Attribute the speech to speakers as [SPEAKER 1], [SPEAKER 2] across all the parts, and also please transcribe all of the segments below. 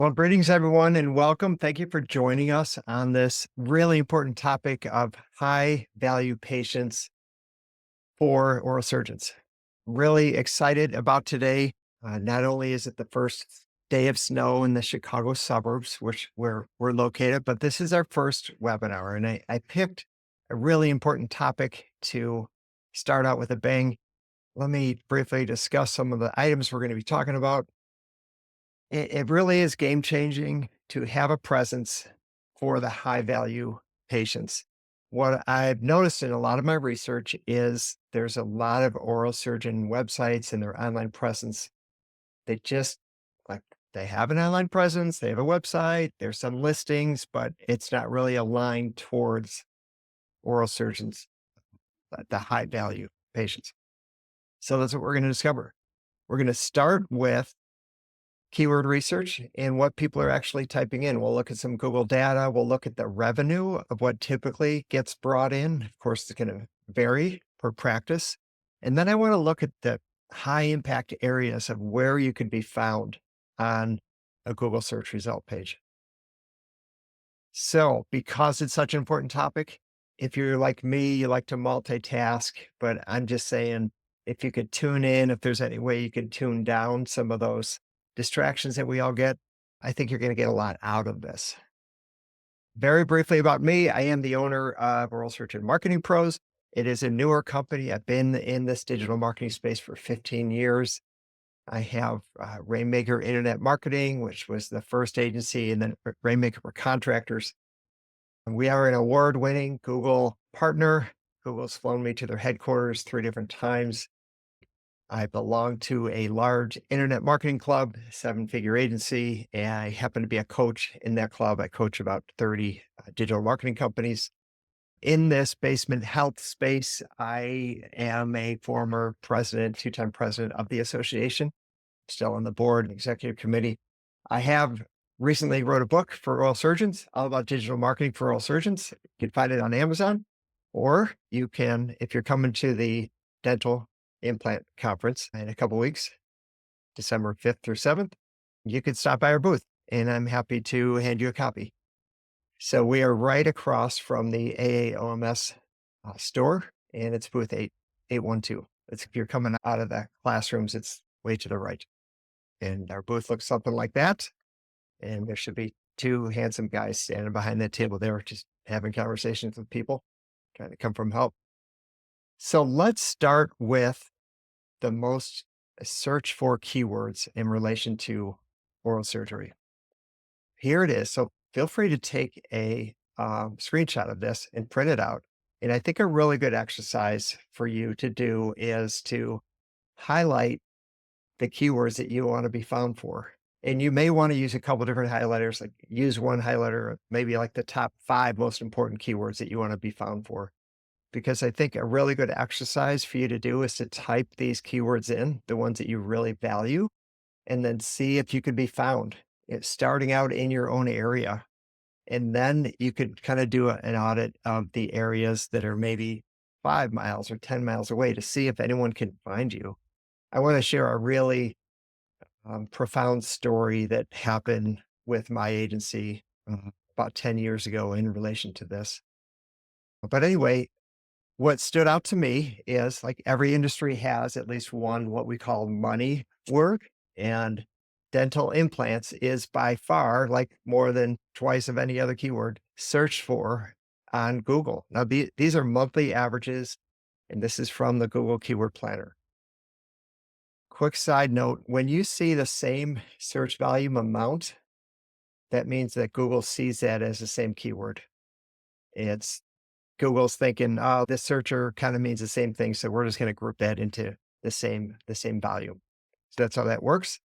[SPEAKER 1] Well, greetings, everyone, and welcome. Thank you for joining us on this really important topic of high value patients for oral surgeons. Really excited about today. Not only is it the first day of snow in the Chicago suburbs, where we're located, but this is our first webinar. And I picked a really important topic to start out with a bang. Let me briefly discuss some of the items we're going to be talking about. It really is game changing to have a presence for the high value patients. What I've noticed in a lot of my research is there's a lot of oral surgeon websites and their online presence. They just like they have an online presence, they have a website, there's some listings, but it's not really aligned towards oral surgeons, the high value patients. So that's what we're going to discover. We're going to start with keyword research and what people are actually typing in. We'll look at some Google data. We'll look at the revenue of what typically gets brought in. Of course, it's going to vary per practice. And then I want to look at the high impact areas of where you could be found on a Google search result page. So, because it's such an important topic, if you're like me, you like to multitask, but I'm just saying, if you could tune in, if there's any way you could tune down some of those distractions that we all get, I think you're going to get a lot out of this. Very briefly about me, I am the owner of Oral Surgeon Marketing Pros. It is a newer company. I've been in this digital marketing space for 15 years. I have Rainmaker Internet Marketing, which was the first agency, and then Rainmaker for Contractors. And we are an award-winning Google partner. Google's flown me to their headquarters 3 different times. I belong to a large internet marketing club, seven-figure agency, and I happen to be a coach in that club. I coach about 30 digital marketing companies. In this basement health space, I am a former president, two-time president of the association, still on the board and executive committee. I have recently wrote a book for oral surgeons, all about digital marketing for oral surgeons. You can find it on Amazon, or you can, if you're coming to the dental implant conference in a couple weeks, December 5th through 7th, you could stop by our booth and I'm happy to hand you a copy. So we are right across from the AAOMS store, and it's booth 812. It's if you're coming out of the classrooms, it's way to the right. And our booth looks something like that. And there should be two handsome guys standing behind that table there, just having conversations with people, trying to come from help. So let's start with the most search for keywords in relation to oral surgery. Here it is. So feel free to take a screenshot of this and print it out. And I think a really good exercise for you to do is to highlight the keywords that you want to be found for. And you may want to use a couple different highlighters, like use one highlighter, maybe like the top 5 most important keywords that you want to be found for. Because I think a really good exercise for you to do is to type these keywords in, the ones that you really value, and then see if you could be found. It's starting out in your own area. And then you could kind of do an audit of the areas that are maybe 5 miles or 10 miles away to see if anyone can find you. I want to share a really profound story that happened with my agency about 10 years ago in relation to this. But anyway, what stood out to me is like every industry has at least one what we call money word, and dental implants is by far like more than twice of any other keyword searched for on Google. Now, these are monthly averages, and this is from the Google Keyword Planner. Quick side note, when you see the same search volume amount, that means that Google sees that as the same keyword. It's Google's thinking, oh, this searcher kind of means the same thing, so we're just going to group that into the same volume. So that's how that works.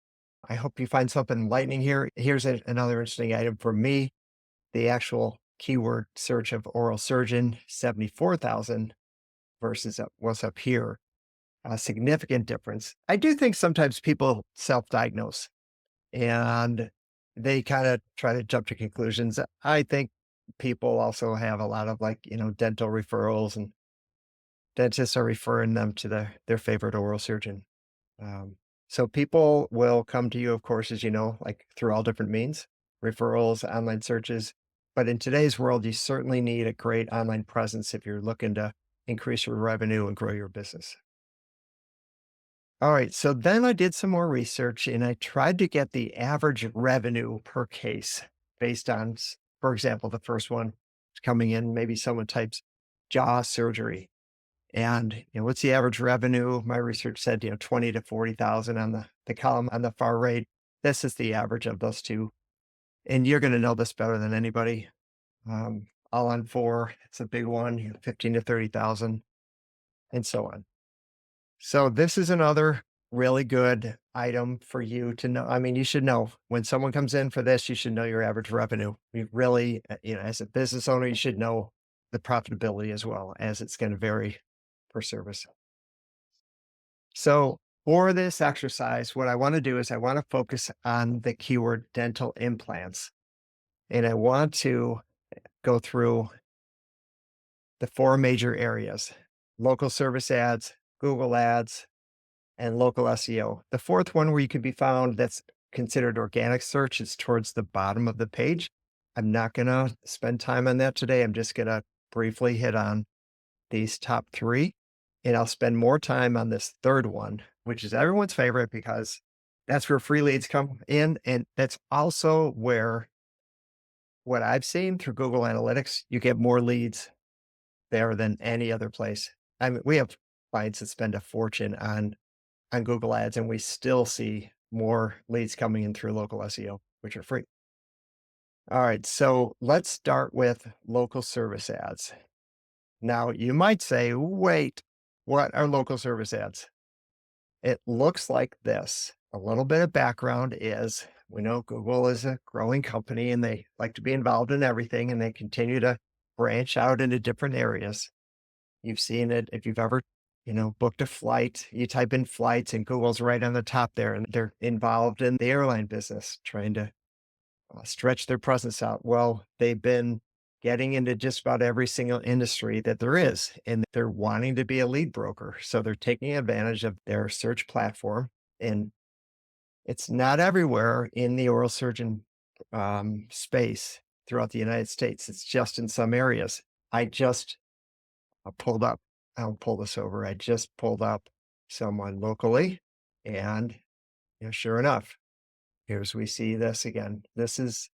[SPEAKER 1] I hope you find something enlightening here. Here's another interesting item for me. The actual keyword search of oral surgeon, 74,000 versus what's up here. A significant difference. I do think sometimes people self-diagnose and they kind of try to jump to conclusions. I think people also have a lot of dental referrals, and dentists are referring them to their favorite oral surgeon. Um, So people will come to you, of course, as you know, like through all different means, referrals, online searches. But in today's world, you certainly need a great online presence if you're looking to increase your revenue and grow your business. All right. So then I did some more research and I tried to get the average revenue per case based on, for example, the first one is coming in, maybe someone types jaw surgery. And what's the average revenue? My research said, 20 to 40,000 on the column on the far right. This is the average of those two. And you're going to know this better than anybody. All on four, it's a big one, 15 to 30,000 and so on. So this is another really good item for you to know. I mean, you should know when someone comes in for this, you should know your average revenue. You really, as a business owner, you should know the profitability as well as it's going to vary per service. So for this exercise, what I want to do is I want to focus on the keyword dental implants. And I want to go through the four major areas: local service ads, Google ads, and local SEO. The fourth one where you can be found that's considered organic search is towards the bottom of the page. I'm not going to spend time on that today. I'm just going to briefly hit on these top three. And I'll spend more time on this third one, which is everyone's favorite because that's where free leads come in. And that's also where what I've seen through Google Analytics, you get more leads there than any other place. I mean, we have clients that spend a fortune on Google Ads, and we still see more leads coming in through local SEO, which are free. All right, so let's start with local service ads. Now, you might say, wait, what are local service ads? It looks like this. A little bit of background is we know Google is a growing company and they like to be involved in everything and they continue to branch out into different areas. You've seen it if you've ever, booked a flight, you type in flights and Google's right on the top there and they're involved in the airline business trying to stretch their presence out. Well, they've been getting into just about every single industry that there is, and they're wanting to be a lead broker. So they're taking advantage of their search platform. And it's not everywhere in the oral surgeon space throughout the United States. It's just in some areas. I just pulled up, I'll pull this over. I just pulled up someone locally, and sure enough, here's we see this again. This is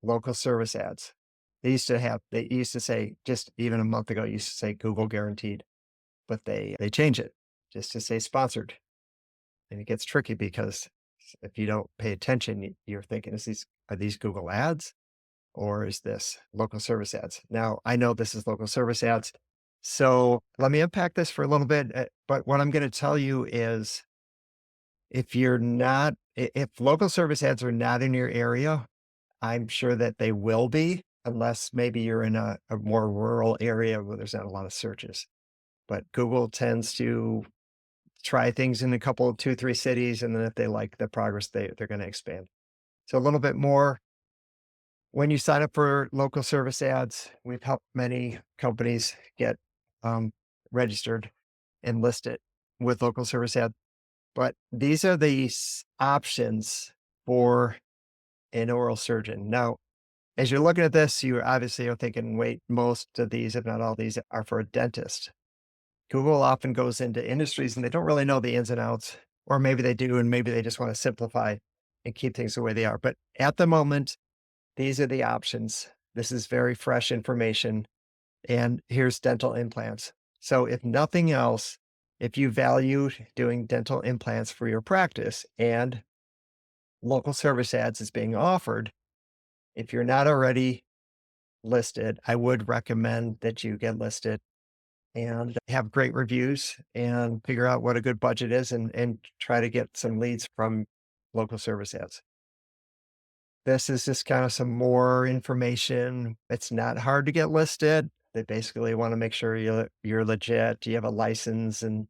[SPEAKER 1] local service ads. They used to say just even a month ago, it used to say Google guaranteed, but they change it just to say sponsored. And it gets tricky because if you don't pay attention, you're thinking, are these Google ads or is this local service ads? Now I know this is local service ads. So let me unpack this for a little bit. But what I'm going to tell you is if local service ads are not in your area, I'm sure that they will be, unless maybe you're in a more rural area where there's not a lot of searches. But Google tends to try things in a couple of 2, 3 cities, and then if they like the progress, they're gonna expand. So a little bit more when you sign up for local service ads, we've helped many companies get, um, registered and listed with local service ads. But these are the options for an oral surgeon. Now, as you're looking at this, you obviously are thinking, wait, most of these, if not all these, are for a dentist. Google often goes into industries and they don't really know the ins and outs, or maybe they do, and maybe they just want to simplify and keep things the way they are. But at the moment, these are the options. This is very fresh information. And here's dental implants. So, if nothing else, if you value doing dental implants for your practice and local service ads is being offered, if you're not already listed, I would recommend that you get listed and have great reviews and figure out what a good budget is and try to get some leads from local service ads. This is just kind of some more information. It's not hard to get listed. They basically want to make sure you're legit, you have a license and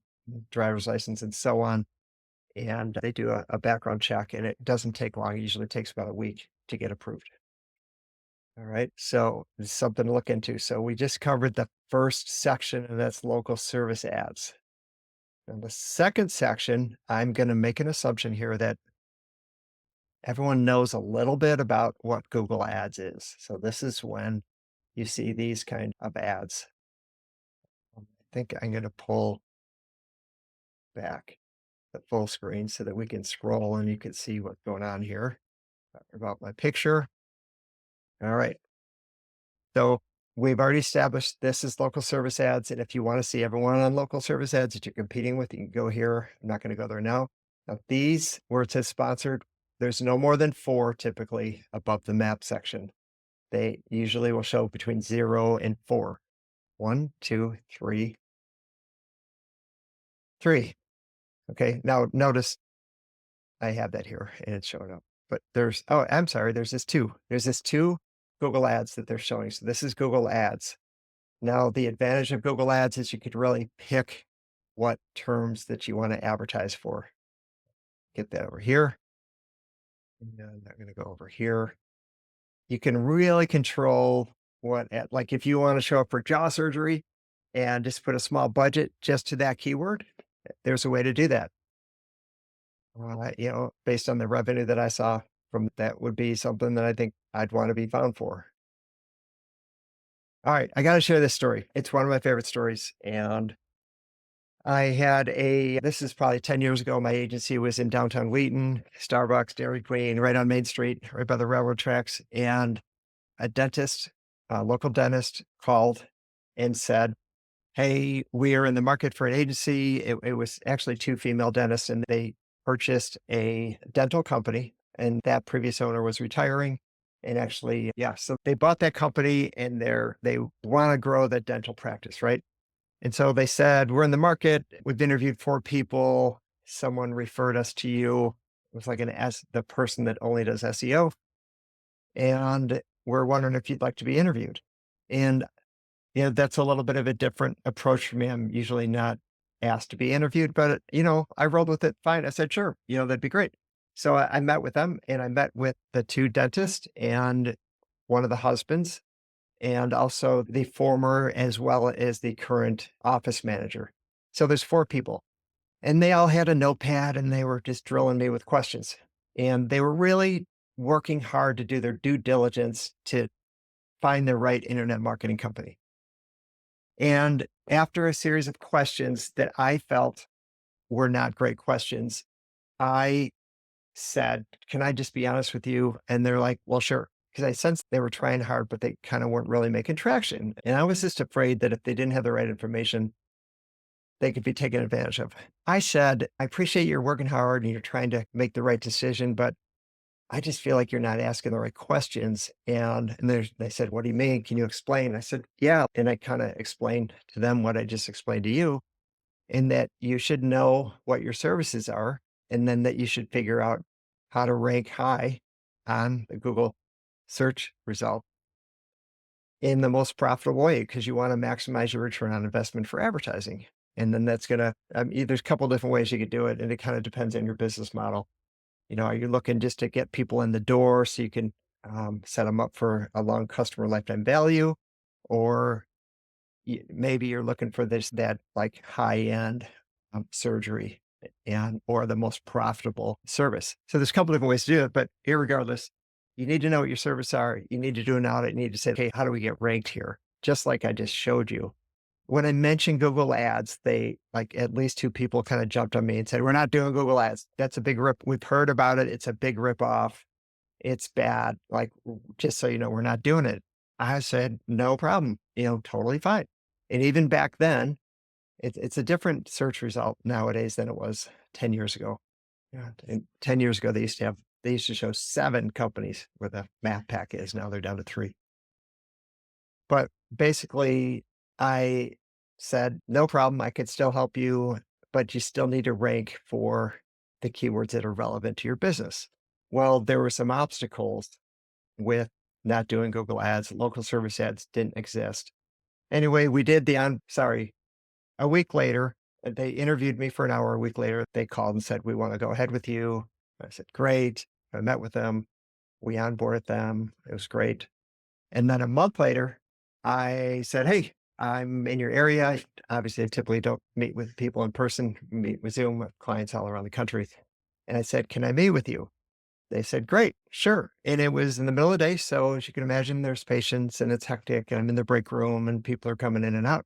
[SPEAKER 1] driver's license and so on. And they do a background check and it doesn't take long. It usually takes about a week to get approved. All right. So it's something to look into. So we just covered the first section, and that's local service ads. Now, the second section, I'm going to make an assumption here that everyone knows a little bit about what Google Ads is. So this is when you see these kind of ads. I think I'm going to pull back the full screen so that we can scroll and you can see what's going on here about my picture. All right. So we've already established this is local service ads. And if you want to see everyone on local service ads that you're competing with, you can go here. I'm not going to go there now. Now, these where it says sponsored, there's no more than four typically above the map section. They usually will show between 0 and 4. 1, 2, 3, 3. Okay. Now notice I have that here and it's showing up. But there's, oh, I'm sorry, there's this two. There's this two Google Ads that they're showing. So this is Google Ads. Now, the advantage of Google Ads is you could really pick what terms that you want to advertise for. Get that over here. And I'm going to go over here. You can really control like if you want to show up for jaw surgery and just put a small budget just to that keyword, there's a way to do that. Based on the revenue that I saw from that would be something that I think I'd want to be found for. All right, I got to share this story. It's one of my favorite stories. And this is probably 10 years ago. My agency was in downtown Wheaton, Starbucks, Dairy Queen, right on Main Street, right by the railroad tracks. And a dentist, a local dentist called and said, "Hey, we are in the market for an agency." It was actually two female dentists, and they purchased a dental company, and that previous owner was retiring. And actually, yeah, so they bought that company and they want to grow the dental practice, right? And so they said, "We're in the market. We've interviewed four people. Someone referred us to you." It was like the person that only does SEO. And we're wondering if you'd like to be interviewed. And that's a little bit of a different approach for me. I'm usually not asked to be interviewed, but I rolled with it fine. I said, sure, that'd be great. So I met with them and I met with the two dentists and one of the husbands and also the former as well as the current office manager. So there's four people and they all had a notepad and they were just drilling me with questions. And they were really working hard to do their due diligence to find the right internet marketing company. And after a series of questions that I felt were not great questions, I said, "Can I just be honest with you?" And they're like, "Well, sure." Because I sensed they were trying hard, but they kind of weren't really making traction. And I was just afraid that if they didn't have the right information, they could be taken advantage of. I said, "I appreciate you're working hard and you're trying to make the right decision, but I just feel like you're not asking the right questions." And they said, "What do you mean? Can you explain?" I said, "Yeah." And I kind of explained to them what I just explained to you, in that you should know what your services are, and then that you should figure out how to rank high on the Google search result in the most profitable way because you want to maximize your return on investment for advertising. And then that's going to, there's a couple different ways you could do it. And it kind of depends on your business model. Are you looking just to get people in the door so you can set them up for a long customer lifetime value? Or maybe you're looking for that like high end surgery or the most profitable service. So there's a couple different ways to do it, but irregardless, you need to know what your service are. You need to do an audit. You need to say, "Okay, how do we get ranked here?" Just like I just showed you. When I mentioned Google Ads, they like at least two people kind of jumped on me and said, "We're not doing Google Ads. That's a big rip. We've heard about it. It's a big rip off. It's bad. Like, just so you know, we're not doing it." I said, "No problem. Totally fine." And even back then, it's a different search result nowadays than it was 10 years ago. Yeah. And 10 years ago, they used to show seven companies where the map pack is. Now they're down to three. But basically, I said, "No problem. I could still help you, but you still need to rank for the keywords that are relevant to your business." Well, there were some obstacles with not doing Google Ads. Local service ads didn't exist. Anyway, we did a week later, they interviewed me for an hour. A week later, they called and said, "We want to go ahead with you." I said, "Great." I met with them. We onboarded them. It was great. And then a month later, I said, "Hey, I'm in your area. Obviously, I typically don't meet with people in person, meet with Zoom with clients all around the country. And I said, can I meet with you? They said, great, sure. And it was in the middle of the day. So as you can imagine, there's patients and it's hectic. And I'm in the break room and people are coming in and out.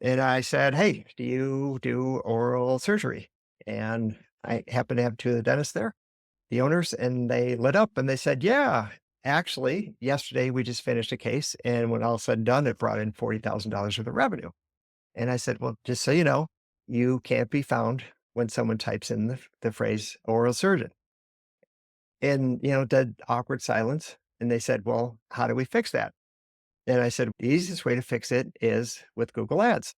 [SPEAKER 1] And I said, hey, do you do oral surgery? And I happened to have two of the dentists there, the owners, and they lit up and they said, yeah, actually, yesterday we just finished a case. And when all said and done, it brought in $40,000 worth of revenue. And I said, well, just so you know, you can't be found when someone types in the phrase oral surgeon. And, dead awkward silence. And they said, well, how do we fix that? And I said, the easiest way to fix it is with Google Ads.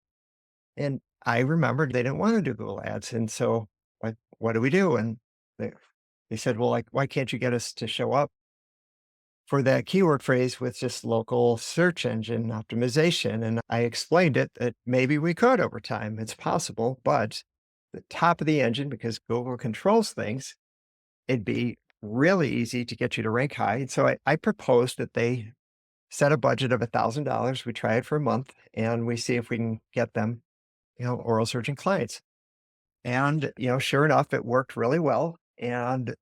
[SPEAKER 1] And I remembered they didn't want to do Google Ads. And so, like, what do we do? And they, they said, well, like, why can't you get us to show up for that keyword phrase with just local search engine optimization? And I explained it that maybe we could over time. It's possible, but the top of the engine, because Google controls things, it'd be really easy to get you to rank high. And so I proposed that they set a budget of $1,000. We try it for a month and we see if we can get them, oral surgeon clients. And, sure enough, it worked really well. And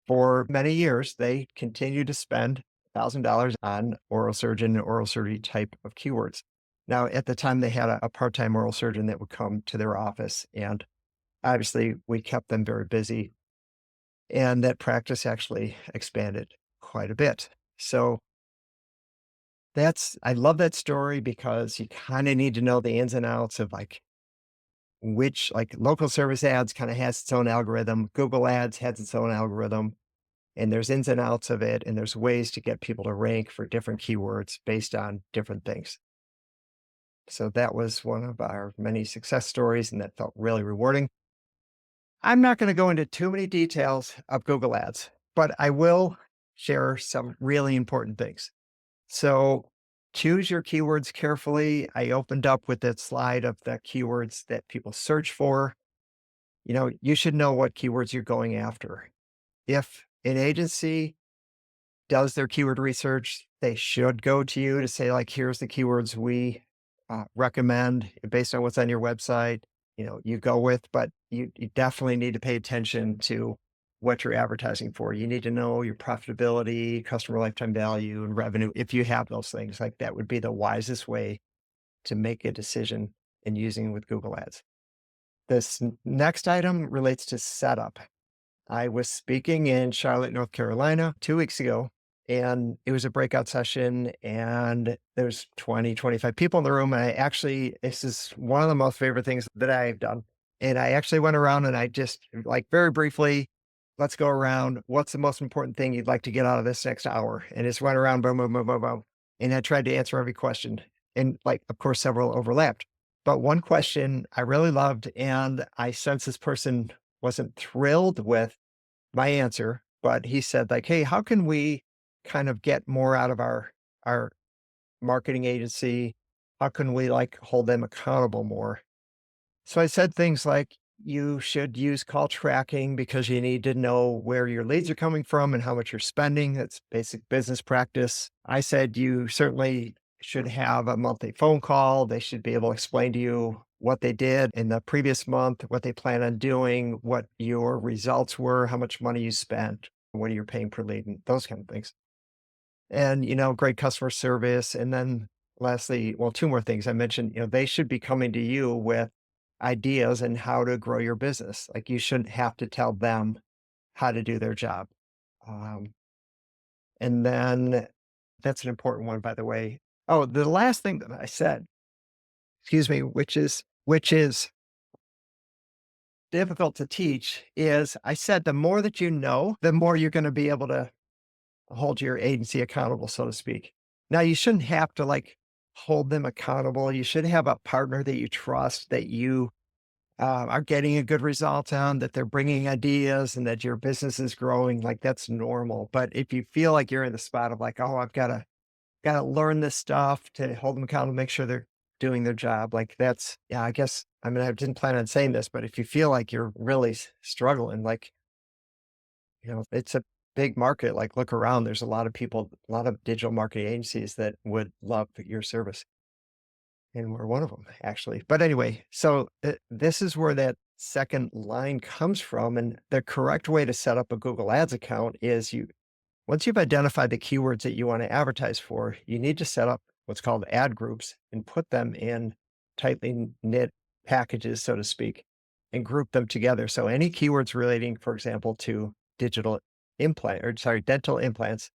[SPEAKER 1] for many years, they continued to spend $1,000 on oral surgeon and oral surgery type of keywords. Now, at the time, they had a part time oral surgeon that would come to their office. And obviously, we kept them very busy. And that practice actually expanded quite a bit. So I love that story because you kind of need to know the ins and outs of like which, like local service ads kind of has its own algorithm. Google Ads has its own algorithm, and there's ins and outs of it. And there's ways to get people to rank for different keywords based on different things. So that was one of our many success stories, and that felt really rewarding. I'm not going to go into too many details of Google Ads, but I will share some really important things. So choose your keywords carefully. I opened up with that slide of the keywords that people search for. You should know what keywords you're going after. If an agency does their keyword research, they should go to you to say, like, here's the keywords we recommend based on what's on your website. You go with, but you definitely need to pay attention to what you're advertising for. You need to know your profitability, customer lifetime value, and revenue. If you have those things, like that would be the wisest way to make a decision in using with Google Ads. This next item relates to setup. I was speaking in Charlotte, North Carolina 2 weeks ago, and it was a breakout session, and there's 20, 25 people in the room. And this is one of the most favorite things that I've done. And I actually went around and I just like very briefly, let's go around. What's the most important thing you'd like to get out of this next hour? And just went around, boom, boom, boom, boom, boom. And I tried to answer every question. And like, of course, several overlapped. But one question I really loved, and I sense this person wasn't thrilled with my answer, but he said like, "Hey, how can we kind of get more out of our marketing agency? How can we like hold them accountable more?" So I said things like, "You should use call tracking because you need to know where your leads are coming from and how much you're spending. That's basic business practice." I said, "You certainly should have a monthly phone call. They should be able to explain to you what they did in the previous month, what they plan on doing, what your results were, how much money you spent, what are you paying per lead, and those kind of things. And, great customer service. And then lastly, well, two more things I mentioned, they should be coming to you with ideas and how to grow your business. Like you shouldn't have to tell them how to do their job. Um, and then that's an important one, by the way. Oh, the last thing that I said, excuse me, which is difficult to teach, is I said the more that you know, the more you're going to be able to hold your agency accountable, so to speak. Now, you shouldn't have to like hold them accountable. You should have a partner that you trust, that you are getting a good result on, that they're bringing ideas and that your business is growing. Like that's normal. But if you feel like you're in the spot of like, oh, I've got to learn this stuff to hold them accountable, make sure they're doing their job. Like that's, yeah, I guess, I mean, I didn't plan on saying this, but if you feel like you're really struggling, like, it's a big market. Like look around, there's a lot of people, a lot of digital marketing agencies that would love your service. and we're one of them, actually. But anyway, so this is where that second line comes from. And the correct way to set up a Google Ads account is once you've identified the keywords that you want to advertise for, you need to set up what's called ad groups and put them in tightly knit packages, so to speak, and group them together. So any keywords relating, for example, to digital dental implants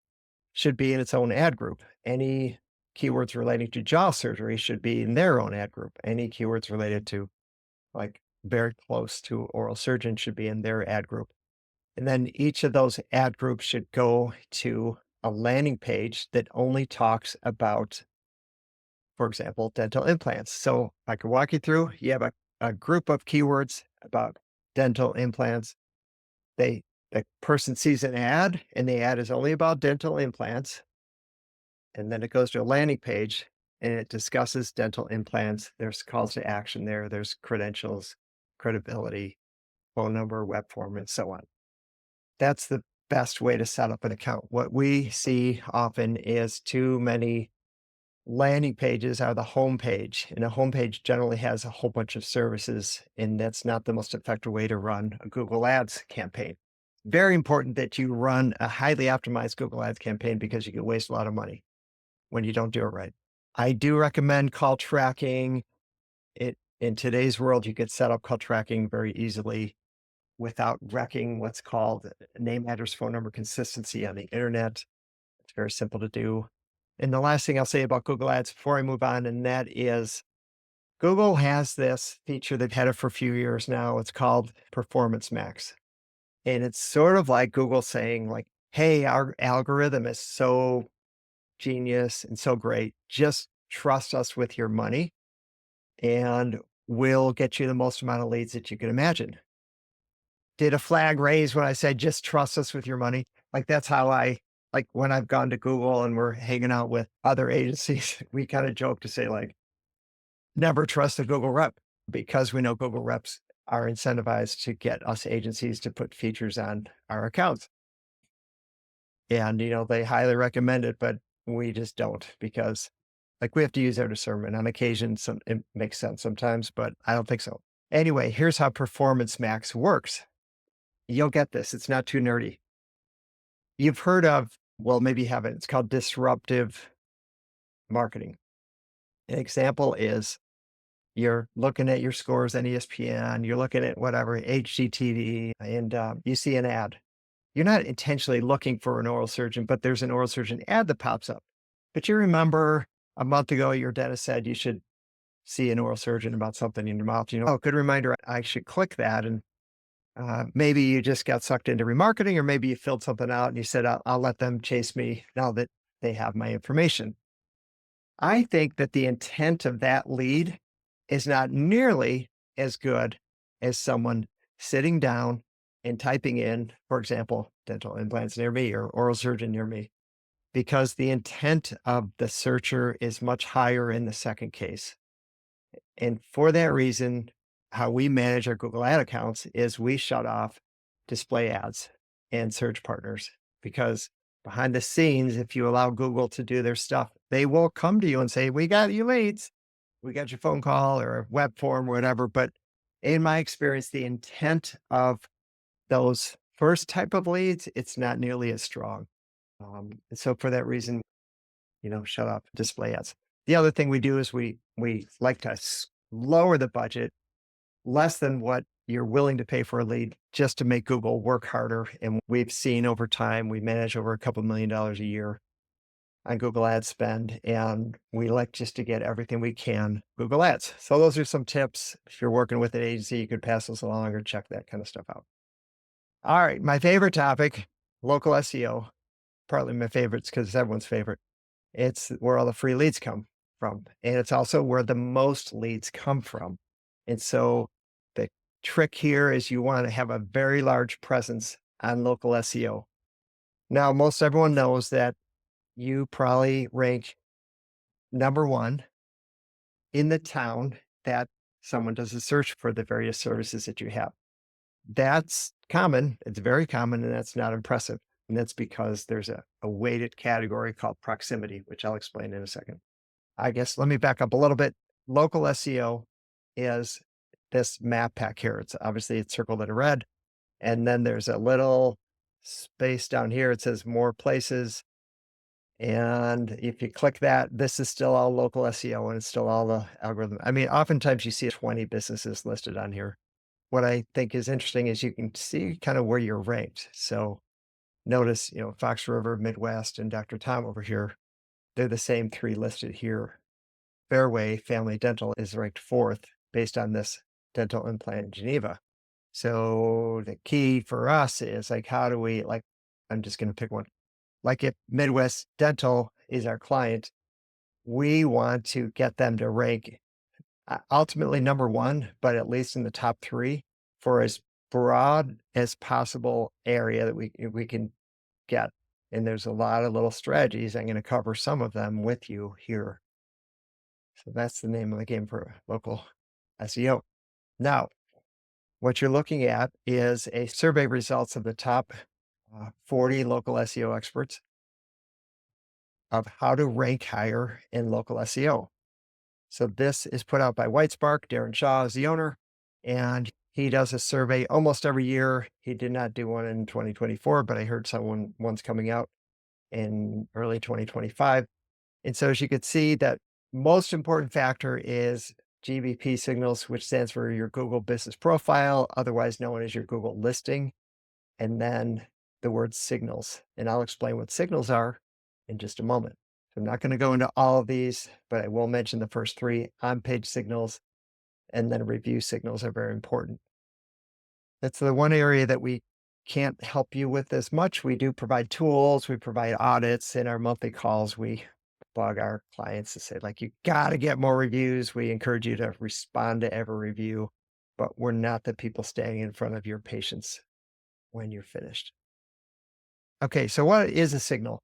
[SPEAKER 1] should be in its own ad group. Any keywords relating to jaw surgery should be in their own ad group. Any keywords related to like very close to oral surgeon should be in their ad group. And then each of those ad groups should go to a landing page that only talks about, for example, dental implants. So I can walk you through. You have a group of keywords about dental implants. The person sees an ad, and the ad is only about dental implants. And then it goes to a landing page and it discusses dental implants. There's calls to action there. There's credentials, credibility, phone number, web form, and so on. That's the best way to set up an account. What we see often is too many landing pages are the home page, and a home page generally has a whole bunch of services, and that's not the most effective way to run a Google Ads campaign. Very important that you run a highly optimized Google Ads campaign because you can waste a lot of money when you don't do it right. I do recommend call tracking. In today's world, you could set up call tracking very easily without wrecking what's called name, address, phone number consistency on the internet. It's very simple to do. And the last thing I'll say about Google Ads before I move on, and that is Google has this feature. They've had it for a few years now. It's called Performance Max. And it's sort of like Google saying like, hey, our algorithm is so genius and so great. Just trust us with your money and we'll get you the most amount of leads that you can imagine. Did a flag raise when I said, just trust us with your money? Like, that's how like when I've gone to Google and we're hanging out with other agencies, we kind of joke to say, like, never trust a Google rep because we know Google reps are incentivized to get us agencies to put features on our accounts. And, they highly recommend it, but we just don't because like we have to use our discernment on occasion. It makes sense sometimes, but I don't think so. Anyway, here's how Performance Max works. You'll get this. It's not too nerdy. You've heard of, well, maybe you haven't. It's called disruptive marketing. An example is you're looking at your scores on ESPN, you're looking at whatever, HGTV, and you see an ad. You're not intentionally looking for an oral surgeon, but there's an oral surgeon ad that pops up. But you remember a month ago, your dentist said you should see an oral surgeon about something in your mouth. Oh, good reminder. I should click that. And maybe you just got sucked into remarketing, or maybe you filled something out and you said, I'll let them chase me now that they have my information. I think that the intent of that lead is not nearly as good as someone sitting down and typing in, for example, dental implants near me or oral surgeon near me, because the intent of the searcher is much higher in the second case. And for that reason, how we manage our Google ad accounts is we shut off display ads and search partners because behind the scenes, if you allow Google to do their stuff, they will come to you and say, we got you leads. We got your phone call or a web form or whatever. But in my experience, the intent of those first type of leads, it's not nearly as strong. And so for that reason, shut off display ads. The other thing we do is we like to lower the budget less than what you're willing to pay for a lead just to make Google work harder. And we've seen over time, we manage over a couple $1 million a year on Google ad spend, and we like just to get everything we can Google ads. So those are some tips. If you're working with an agency, you could pass those along or check that kind of stuff out. All right. My favorite topic, local SEO, partly my favorites because it's everyone's favorite. It's where all the free leads come from. And it's also where the most leads come from. And so the trick here is you want to have a very large presence on local SEO. Now, most everyone knows that you probably rank number one in the town that someone does a search for the various services that you have. That's common. It's very common, and that's not impressive. And that's because there's a weighted category called proximity, which I'll explain in a second. I guess let me back up a little bit. local SEO is this map pack here. It's circled in red. And then there's a little space down here. It says more places. And if you click that, this is still all local SEO and it's still all the algorithm. I mean, oftentimes you see 20 businesses listed on here. What I think is interesting is you can see kind of where you're ranked. So notice, Fox River, Midwest, and Dr. Tom over here, they're the same three listed here. Fairway Family Dental is ranked fourth based on this dental implant in Geneva. So the key for us is like, how do we like, I'm just going to pick one. Like if Midwest Dental is our client, we want to get them to rank ultimately number one, but at least in the top three for as broad as possible area that we can get. And there's a lot of little strategies. I'm going to cover some of them with you here. So that's the name of the game for local SEO. Now, what you're looking at is a survey results of the top 40 local SEO experts of how to rank higher in local SEO. So this is put out by Whitespark. Darren Shaw is the owner, and he does a survey almost every year. He did not do one in 2024, but I heard one's coming out in early 2025. And so as you could see, that most important factor is GBP signals, which stands for your Google Business Profile, otherwise known as your Google listing, and then the word signals. And I'll explain what signals are in just a moment. So I'm not going to go into all of these, but I will mention the first three: on-page signals and then review signals are very important. That's the one area that we can't help you with as much. We do provide tools, we provide audits. In our monthly calls, we bug our clients to say, like, you got to get more reviews. We encourage you to respond to every review, but we're not the people standing in front of your patients when you're finished. Okay, so what is a signal?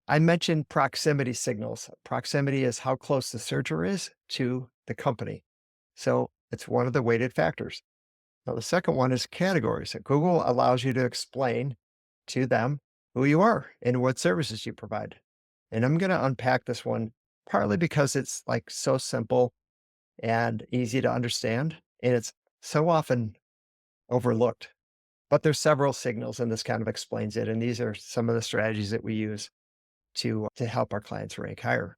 [SPEAKER 1] I mentioned proximity signals. Proximity is how close the searcher is to the company. So it's one of the weighted factors. Now, the second one is categories. So Google allows you to explain to them who you are and what services you provide. And I'm going to unpack this one partly because it's like so simple and easy to understand, and it's so often overlooked. But there's several signals, and this kind of explains it. And these are some of the strategies that we use to help our clients rank higher.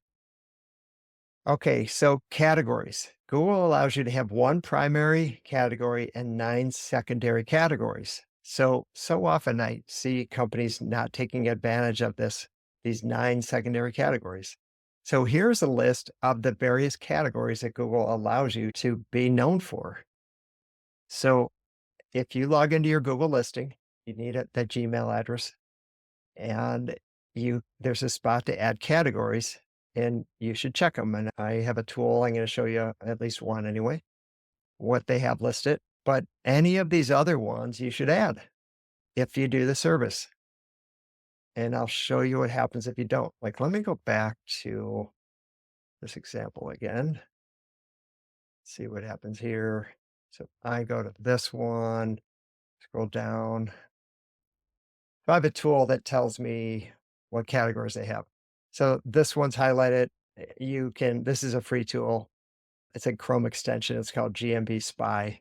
[SPEAKER 1] Okay, so categories. Google allows you to have one primary category and 9 secondary categories. So often I see companies not taking advantage of these 9 secondary categories. So here's a list of the various categories that Google allows you to be known for. So if you log into your Google listing, you need that Gmail address, and there's a spot to add categories, and you should check them. And I have a tool. I'm going to show you at least one anyway, what they have listed. But any of these other ones you should add if you do the service. And I'll show you what happens if you don't. Like, let me go back to this example again. See what happens here. So I go to this one, scroll down. So I have a tool that tells me what categories they have. So this one's highlighted. This is a free tool. It's a Chrome extension. It's called GMB Spy.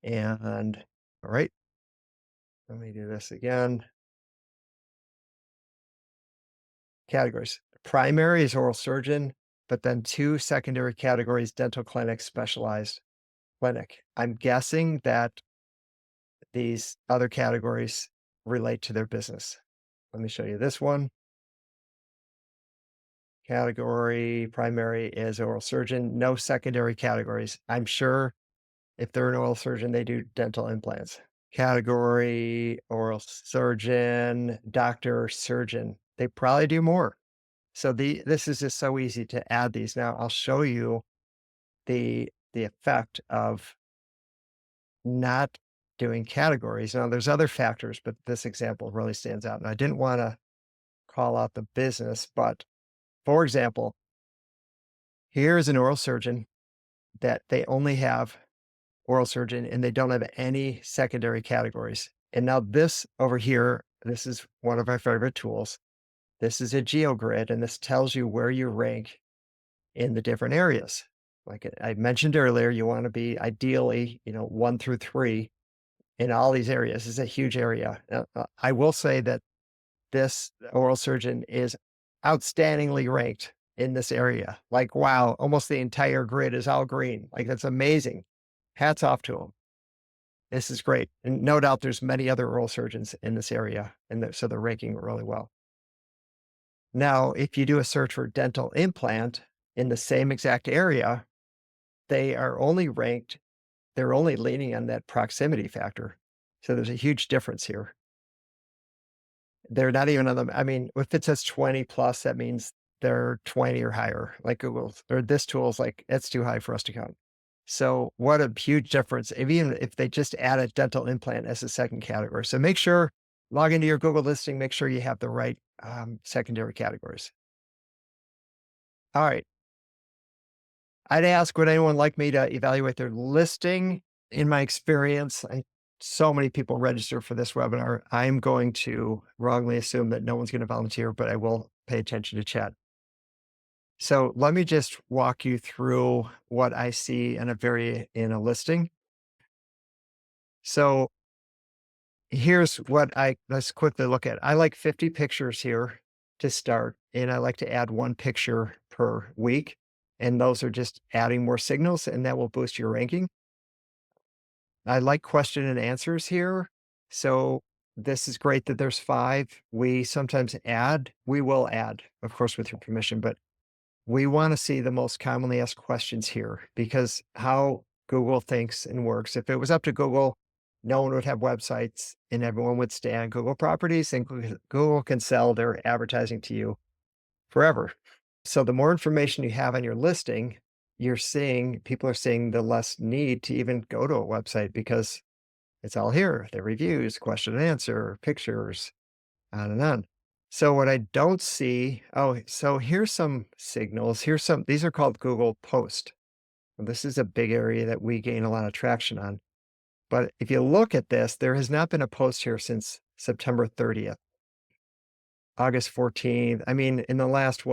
[SPEAKER 1] And all right, let me do this again. Categories. Primary is oral surgeon, but then 2 secondary categories: dental clinic, specialized clinic. I'm guessing that these other categories relate to their business. Let me show you this one. Category primary is oral surgeon, no secondary categories. I'm sure if they're an oral surgeon, they do dental implants. Category oral surgeon, doctor, surgeon. They probably do more. So this is just so easy to add these. Now I'll show you the effect of not doing categories. Now there's other factors, but this example really stands out. And I didn't want to call out the business, but for example, here's an oral surgeon that they only have oral surgeon and they don't have any secondary categories. And now this over here, this is one of our favorite tools. This is a GeoGrid, and this tells you where you rank in the different areas. Like I mentioned earlier, you want to be ideally, 1 through 3 in all these areas. This is a huge area. I will say that this oral surgeon is outstandingly ranked in this area. Like, wow, almost the entire grid is all green. Like, that's amazing. Hats off to him. This is great. And no doubt there's many other oral surgeons in this area. And so they're ranking really well. Now, if you do a search for dental implant in the same exact area, they are only ranked, they're only leaning on that proximity factor. So there's a huge difference here. They're not even on the, I mean, if it says 20 plus, that means they're 20 or higher, like Google or this tool is like, it's too high for us to count. So what a huge difference, even if they just added dental implant as a second category. So make sure, log into your Google listing, make sure you have the right secondary categories. All right. I'd ask, would anyone like me to evaluate their listing? In my experience, so many people register for this webinar. I'm going to wrongly assume that no one's going to volunteer, but I will pay attention to chat. So let me just walk you through what I see in a listing. So here's let's quickly look at. I like 50 pictures here to start, and I like to add one picture per week. And those are just adding more signals, and that will boost your ranking. I like question and answers here. So this is great that there's 5. We will add, of course, with your permission, but we want to see the most commonly asked questions here because how Google thinks and works. If it was up to Google, no one would have websites and everyone would stay on Google properties and Google can sell their advertising to you forever. So the more information you have on your listing, people are seeing the less need to even go to a website because it's all here. The reviews, question and answer, pictures, on and on. So what I don't see, so here's some signals. These are called Google Post. This is a big area that we gain a lot of traction on. But if you look at this, there has not been a post here since September 30th, August 14th. I mean, in the last,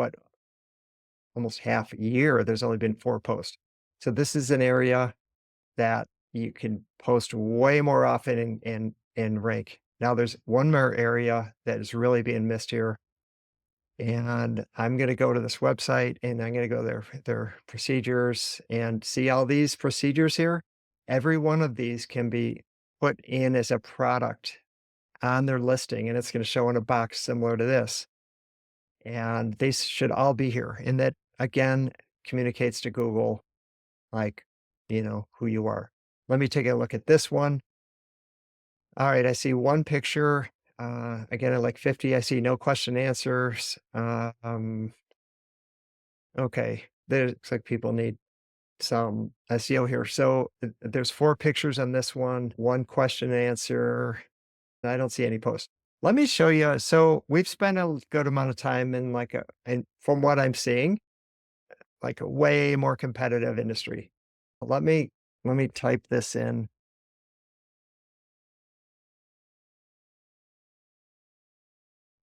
[SPEAKER 1] almost half year, there's only been 4 posts. So this is an area that you can post way more often and rank. Now there's one more area that is really being missed here. And I'm going to go to this website and I'm going to go their procedures and see all these procedures here. Every one of these can be put in as a product on their listing and it's going to show in a box similar to this. And these should all be here. And that again communicates to Google like, who you are. Let me take a look at this one. All right, I see one picture. Again, at like 50, I see no question answers. Okay, there looks like people need some SEO here. So there's 4 pictures on this one question and answer. I don't see any posts. Let me show you. So we've spent a good amount of time in and from what I'm seeing, like a way more competitive industry. Let me type this in.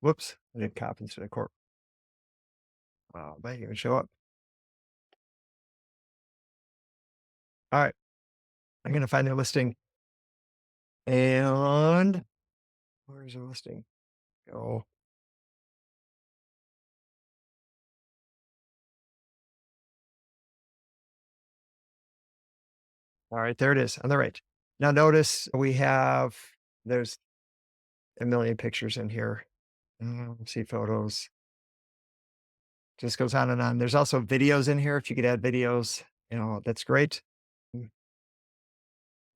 [SPEAKER 1] Whoops, I did copy instead of corp. Oh, might even show up. All right, I'm gonna find their listing. And where's the listing? Go. All right, there it is on the right. Now notice there's a million pictures in here. Let's see photos. Just goes on and on. There's also videos in here. If you could add videos, that's great. Mm,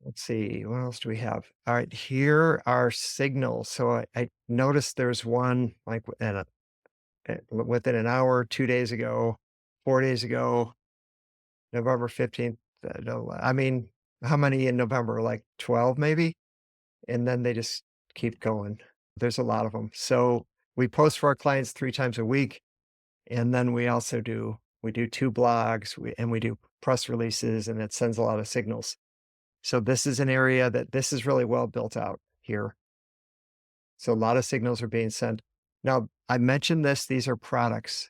[SPEAKER 1] Let's see, what else do we have? All right, here are signals. So I noticed there's one like within an hour, 2 days ago, 4 days ago, November 15th. No, I mean, how many in November? Like 12 maybe? And then they just keep going. There's a lot of them. So we post for our clients 3 times a week. And then we do 2 blogs and we do press releases and it sends a lot of signals. So this is an area this is really well built out here. So a lot of signals are being sent. Now, I mentioned these are products.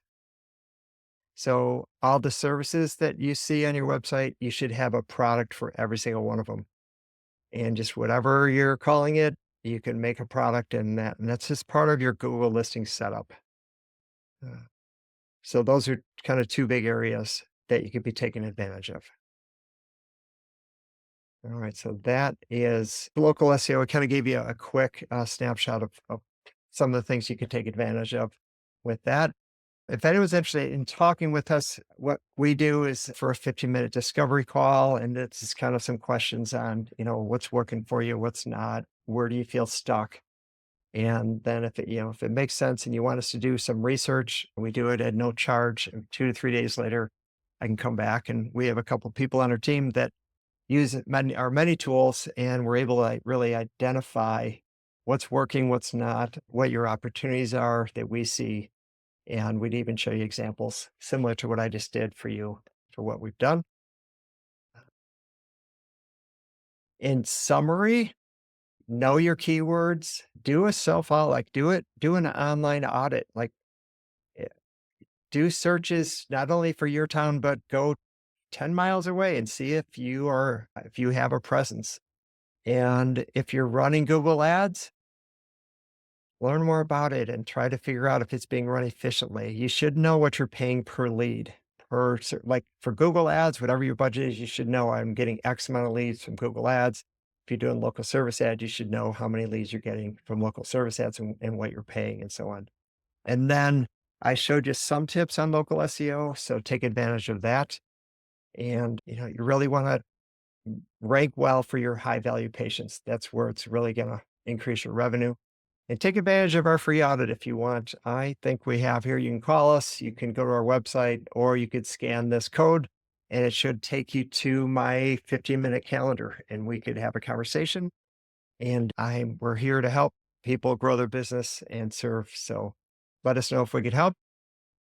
[SPEAKER 1] So all the services that you see on your website, you should have a product for every single one of them. And just whatever you're calling it, you can make a product in that. And that's just part of your Google listing setup. Uh, so those are kind of two big areas that you could be taking advantage of. All right. So that is local SEO. I kind of gave you a quick snapshot of some of the things you could take advantage of with that. If anyone's interested in talking with us, what we do is for a 15-minute discovery call, and it's just kind of some questions on, what's working for you, what's not, where do you feel stuck? And then if it makes sense and you want us to do some research, we do it at no charge. And 2 to 3 days later, I can come back and we have a couple people on our team that use our many tools, and we're able to really identify what's working, what's not, what your opportunities are that we see, and we'd even show you examples similar to what I just did for you for what we've done. In summary, know your keywords, do a self-audit, do an online audit, eh, do searches not only for your town, but go 10 miles away and see if you have a presence. And if you're running Google Ads, learn more about it and try to figure out if it's being run efficiently. You should know what you're paying per lead. Like for Google Ads, whatever your budget is, you should know I'm getting X amount of leads from Google Ads. If you're doing local service ads, you should know how many leads you're getting from local service ads and what you're paying and so on. And then I showed you some tips on local SEO, so take advantage of that. And you really want to rank well for your high value patients. That's where it's really going to increase your revenue. And take advantage of our free audit if you want. I think we have here. You can call us, you can go to our website, or you could scan this code and it should take you to my 15-minute calendar and we could have a conversation. And we're here to help people grow their business and serve. So let us know if we could help.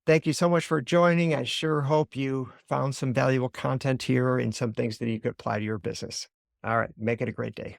[SPEAKER 1] Thank you so much for joining. I sure hope you found some valuable content here and some things that you could apply to your business. All right. Make it a great day.